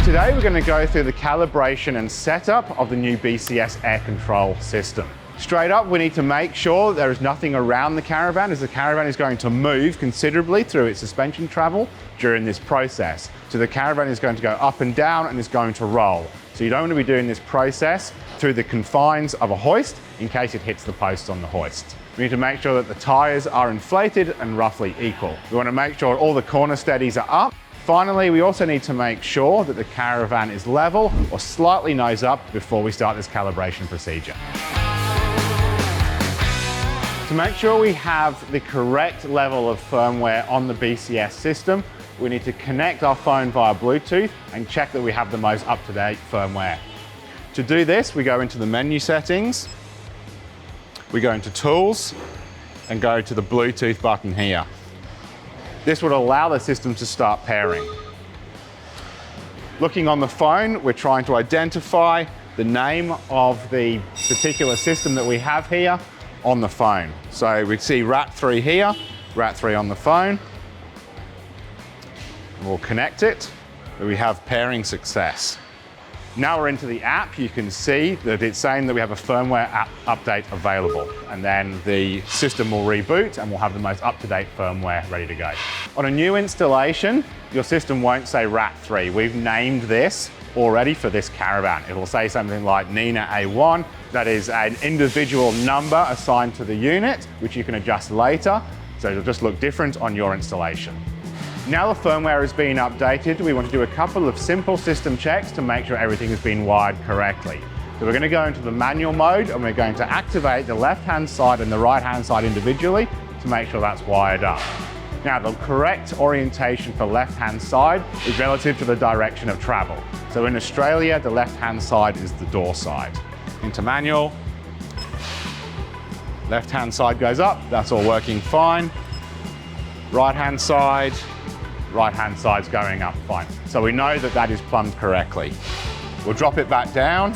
Today we're going to go through the calibration and setup of the new BCS air control system. Straight up, we need to make sure that there is nothing around the caravan, as the caravan is going to move considerably through its suspension travel during this process. So the caravan is going to go up and down and is going to roll. So you don't want to be doing this process through the confines of a hoist in case it hits the posts on the hoist. We need to make sure that the tires are inflated and roughly equal. We want to make sure all the corner steadies are up. Finally, we also need to make sure that the caravan is level or slightly nose up before we start this calibration procedure. To make sure we have the correct level of firmware on the BCS system, we need to connect our phone via Bluetooth and check that we have the most up-to-date firmware. To do this, we go into the menu settings, we go into Tools, and go to the Bluetooth button here. This would allow the system to start pairing. Looking on the phone, we're trying to identify the name of the particular system that we have here on the phone. So we see RAT3 here, RAT3 on the phone. We'll connect it, we have pairing success. Now we're into the app, you can see that it's saying that we have a firmware app update available, and then the system will reboot and we'll have the most up-to-date firmware ready to go. On a new installation, your system won't say RAT3. We've named this already for this caravan. It will say something like Nina A1. That is an individual number assigned to the unit, which you can adjust later, so it'll just look different on your installation. Now the firmware is being updated, we want to do a couple of simple system checks to make sure everything has been wired correctly. So we're going to go into the manual mode and we're going to activate the left-hand side and the right-hand side individually to make sure that's wired up. Now the correct orientation for left-hand side is relative to the direction of travel. So in Australia, the left-hand side is the door side. Into manual, left-hand side goes up, that's all working fine. Right-hand side's going up fine. So we know that that is plumbed correctly. We'll drop it back down,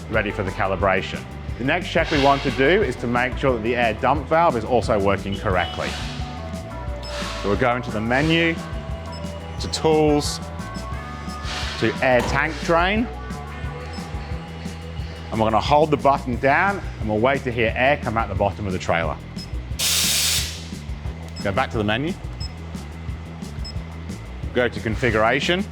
ready for the calibration. The next check we want to do is to make sure that the air dump valve is also working correctly. So we'll go into the menu, to Tools, to Air Tank Drain, and we're going to hold the button down and we'll wait to hear air come out the bottom of the trailer. Go back to the menu, go to Configuration,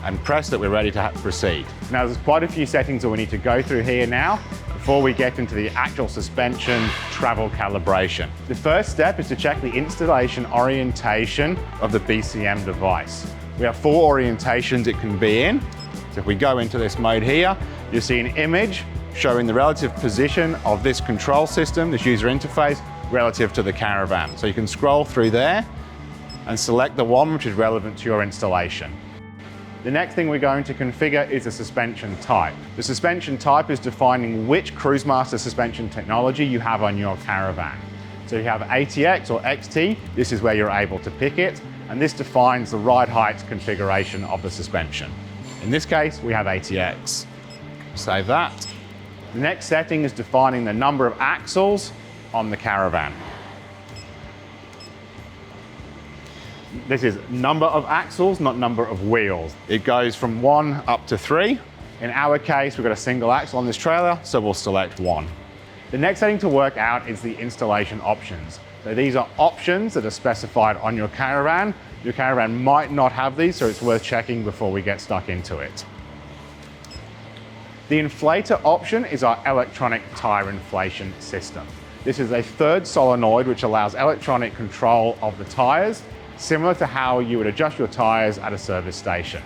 and press that we're ready to proceed. Now there's quite a few settings that we need to go through here now before we get into the actual suspension travel calibration. The first step is to check the installation orientation of the BCM device. We have 4 orientations it can be in. So if we go into this mode here, you'll see an image showing the relative position of this control system, this user interface, relative to the caravan. So you can scroll through there and select the one which is relevant to your installation. The next thing we're going to configure is the suspension type. The suspension type is defining which Cruisemaster suspension technology you have on your caravan. So you have ATX or XT, this is where you're able to pick it, and this defines the ride height configuration of the suspension. In this case, we have ATX. Save that. The next setting is defining the number of axles on the caravan. This is number of axles, not number of wheels. It goes from 1 up to 3. In our case, we've got a single axle on this trailer, so we'll select 1. The next setting to work out is the installation options. So these are options that are specified on your caravan. Your caravan might not have these, so it's worth checking before we get stuck into it. The inflator option is our electronic tire inflation system. This is a third solenoid which allows electronic control of the tires, similar to how you would adjust your tires at a service station.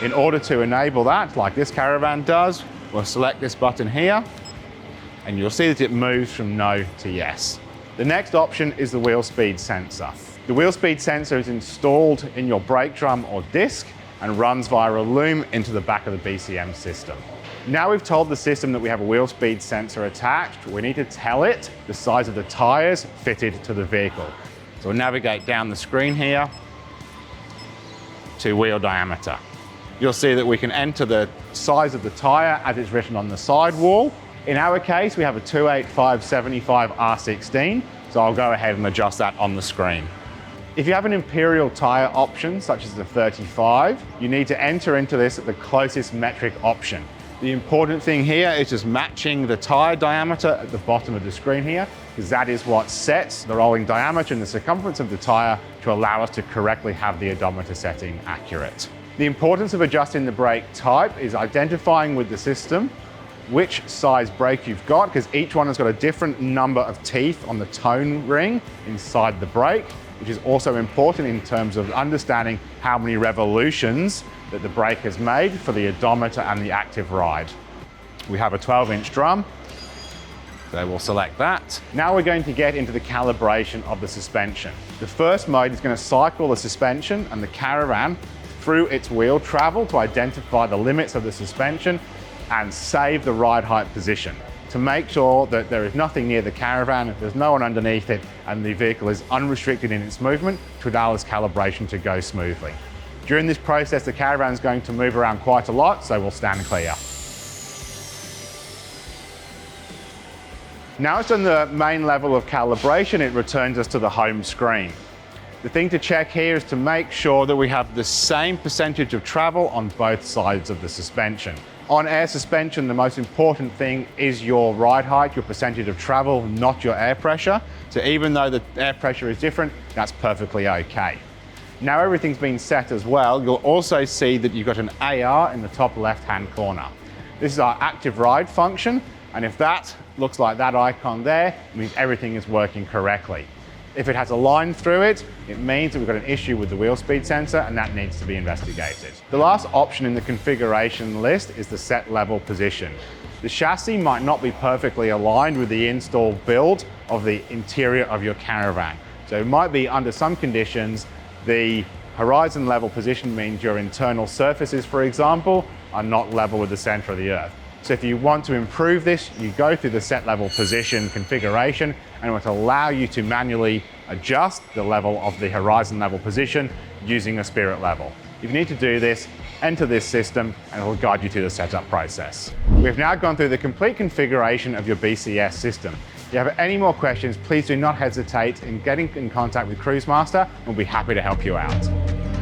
In order to enable that, like this caravan does, we'll select this button here, and you'll see that it moves from no to yes. The next option is the wheel speed sensor. The wheel speed sensor is installed in your brake drum or disc and runs via a loom into the back of the BCM system. Now we've told the system that we have a wheel speed sensor attached, we need to tell it the size of the tires fitted to the vehicle. So we'll navigate down the screen here to wheel diameter. You'll see that we can enter the size of the tire as it's written on the sidewall. In our case, we have a 285/75 R16, so I'll go ahead and adjust that on the screen. If you have an Imperial Tire option, such as the 35, you need to enter into this at the closest metric option. The important thing here is just matching the tire diameter at the bottom of the screen here, because that is what sets the rolling diameter and the circumference of the tire to allow us to correctly have the odometer setting accurate. The importance of adjusting the brake type is identifying with the system which size brake you've got, because each one has got a different number of teeth on the tone ring inside the brake, which is also important in terms of understanding how many revolutions that the brake has made for the odometer and the active ride. We have a 12-inch drum, so we'll select that. Now we're going to get into the calibration of the suspension. The first mode is going to cycle the suspension and the caravan through its wheel travel to identify the limits of the suspension and save the ride height position to make sure that there is nothing near the caravan, there's no one underneath it, and the vehicle is unrestricted in its movement to allow this calibration to go smoothly. During this process, the caravan is going to move around quite a lot, so we'll stand clear. Now it's done the main level of calibration, it returns us to the home screen. The thing to check here is to make sure that we have the same percentage of travel on both sides of the suspension. On air suspension, the most important thing is your ride height, your percentage of travel, not your air pressure. So even though the air pressure is different, that's perfectly okay. Now everything's been set as well, you'll also see that you've got an AR in the top left-hand corner. This is our active ride function, and if that looks like that icon there, it means everything is working correctly. If it has a line through it, it means that we've got an issue with the wheel speed sensor, and that needs to be investigated. The last option in the configuration list is the set level position. The chassis might not be perfectly aligned with the installed build of the interior of your caravan. So it might be under some conditions, the horizon level position means your internal surfaces, for example, are not level with the center of the earth. So if you want to improve this, you go through the set level position configuration, and it will allow you to manually adjust the level of the horizon level position using a spirit level. If you need to do this, enter this system and it will guide you through the setup process. We've now gone through the complete configuration of your BCS system. If you have any more questions, please do not hesitate in getting in contact with Cruisemaster, and we'll be happy to help you out.